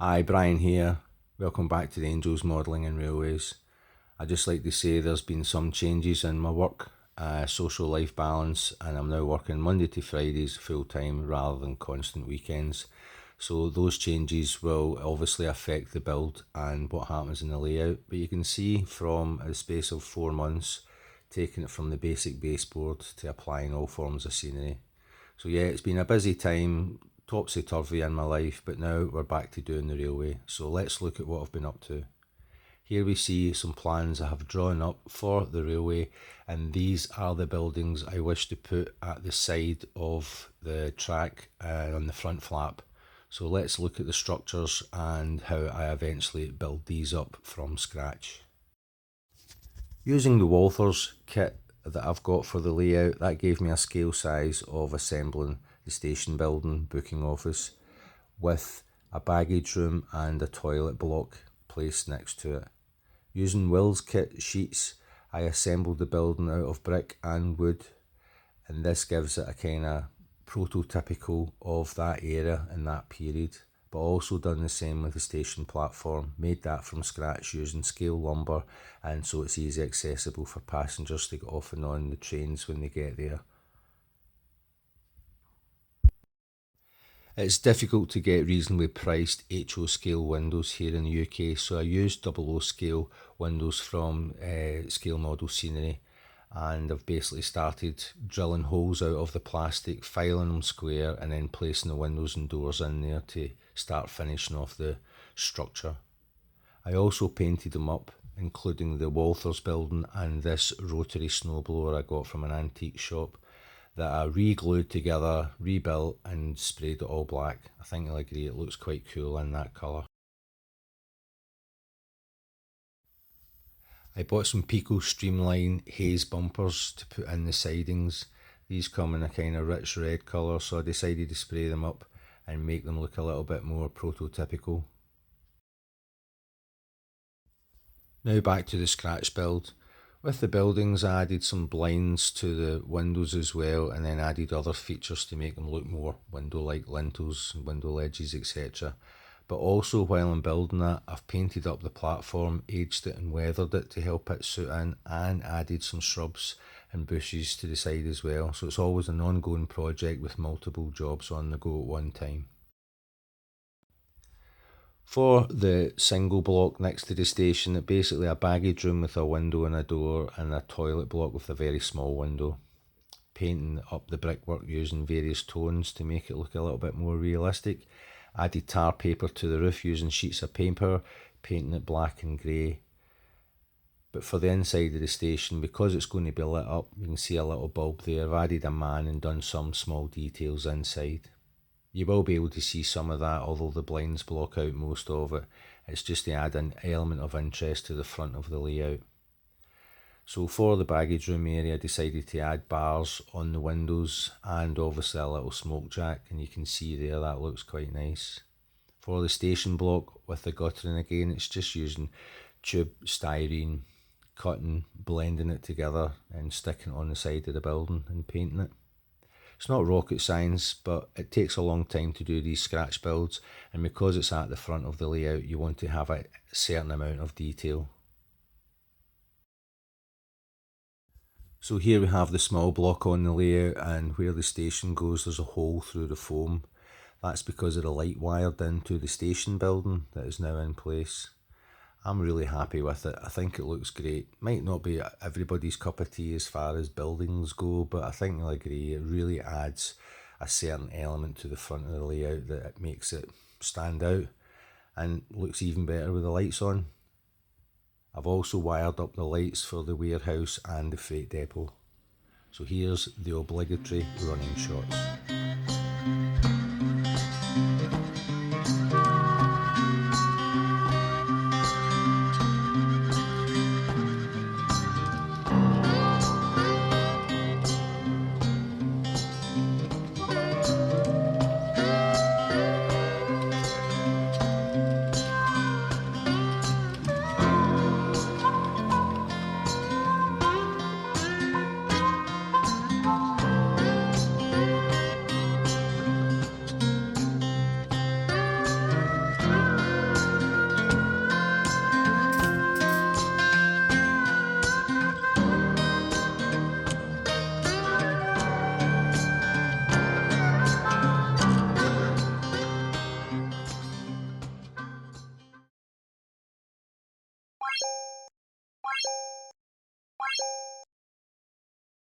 Hi, Brian here. Welcome back to the Angels Modelling and Railways. I'd just like to say there's been some changes in my work, social life balance, and I'm now working Monday to Fridays full time rather than constant weekends. So those changes will obviously affect the build and what happens in the layout. But you can see from a space of 4 months, taking it from the basic baseboard to applying all forms of scenery. So yeah, it's been a busy time, topsy-turvy in my life, but now we're back to doing the railway. So let's look at what I've been up to. Here we see some plans I have drawn up for the railway, and these are the buildings I wish to put at the side of the track on the front flap. So let's look at the structures and how I eventually build these up from scratch. Using the Walthers kit that I've got for the layout, that gave me a scale size of assembling the station building booking office with a baggage room and a toilet block placed next to it. Using Will's kit sheets, I assembled the building out of brick and wood, and this gives it a kind of prototypical of that era and that period. But also done the same with the station platform, made that from scratch using scale lumber, and so it's easy accessible for passengers to get off and on the trains when they get there. It's difficult to get reasonably priced HO scale windows here in the UK, so I used 00 scale windows from Scale Model Scenery, and I've basically started drilling holes out of the plastic, filing them square, and then placing the windows and doors in there to start finishing off the structure. I also painted them up, including the Walthers building and this rotary snowblower I got from an antique shop that I re-glued together, rebuilt and sprayed it all black. I think you'll agree it looks quite cool in that colour. I bought some Pico Streamline haze bumpers to put in the sidings. These come in a kind of rich red colour, so I decided to spray them up and make them look a little bit more prototypical. Now back to the scratch build. With the buildings, I added some blinds to the windows as well, and then added other features to make them look more window-like, lintels, window ledges, etc. But also, while I'm building that, I've painted up the platform, aged it and weathered it to help it suit in, and added some shrubs and bushes to the side as well. So it's always an ongoing project with multiple jobs on the go at one time. For the single block next to the station, it's basically a baggage room with a window and a door, and a toilet block with a very small window. Painting up the brickwork using various tones to make it look a little bit more realistic. Added tar paper to the roof using sheets of paper, painting it black and grey. But for the inside of the station, because it's going to be lit up, you can see a little bulb there. I've added a man and done some small details inside. You will be able to see some of that, although the blinds block out most of it. It's just to add an element of interest to the front of the layout. So for the baggage room area, I decided to add bars on the windows and obviously a little smoke jack, and you can see there that looks quite nice. For the station block with the guttering again, it's just using tube styrene, cutting, blending it together and sticking it on the side of the building and painting it. It's not rocket science, but it takes a long time to do these scratch builds, and because it's at the front of the layout, you want to have a certain amount of detail. So here we have the small block on the layout, and where the station goes there's a hole through the foam. That's because of the light wired into the station building that is now in place. I'm really happy with it. I think it looks great. Might not be everybody's cup of tea as far as buildings go, but I think you'll agree it really adds a certain element to the front of the layout that it makes it stand out and looks even better with the lights on. I've also wired up the lights for the warehouse and the freight depot. So here's the obligatory running shots.